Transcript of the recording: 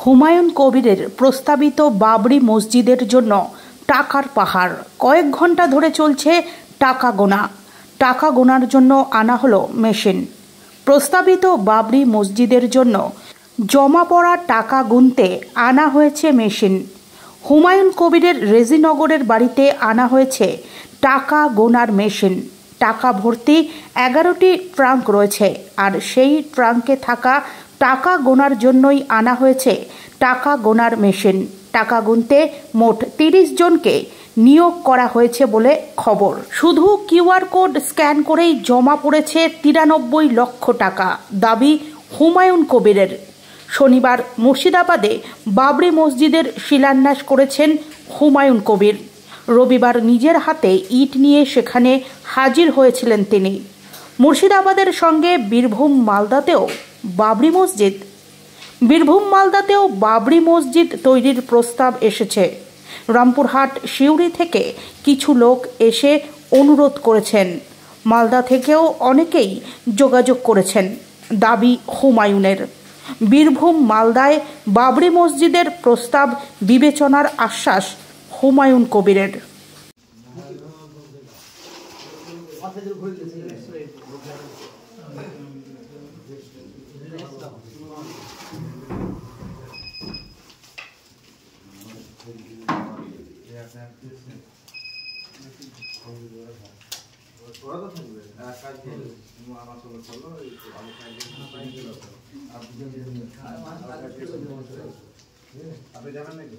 হুমায়ুন কবিরের প্রস্তাবিত বাবরি মসজিদের জন্য টাকার পাহাড়। কয়েক ঘন্টা ধরে চলছে টাকা গোনা। টাকা গোনার জন্য আনা হলো মেশিন। প্রস্তাবিত বাবরি মসজিদের জন্য জমা পড়া টাকা গুনতে আনা হয়েছে মেশিন। হুমায়ুন কবিরের রেজিনগরের বাড়িতে আনা হয়েছে টাকা গোনার মেশিন। টাকা ভর্তি 11টি ট্রাঙ্ক রয়েছে, আর সেই ট্রাঙ্কে থাকা টাকা গোনার জন্যই আনা হয়েছে টাকা গোনার মেশিন। টাকা গুনতে মোট 30 জনকে নিয়োগ করা হয়েছে বলে খবর। শুধু কিউআর কোড স্ক্যান করেই জমা পড়েছে 93 লক্ষ টাকা, দাবি হুমায়ুন কবিরের। শনিবার মুর্শিদাবাদে বাবরি মসজিদের শিলান্যাস করেছেন হুমায়ুন কবির। রবিবার নিজের হাতে ইট নিয়ে সেখানে হাজির হয়েছিলেন তিনি। মুর্শিদাবাদের সঙ্গে বীরভূম মালদাতেও বাবরি মসজিদ তৈরির প্রস্তাব এসেছে। রামপুরহাট সিউড়ি থেকে কিছু লোক এসে অনুরোধ করেছেন। মালদা থেকেও অনেকেই যোগাযোগ করেছেন, দাবি হুমায়ুনের। বীরভূম মালদায় বাবরি মসজিদের প্রস্তাব বিবেচনার আশ্বাস হুমায়ুন কবিরের। আপনি যাবেন নাকি?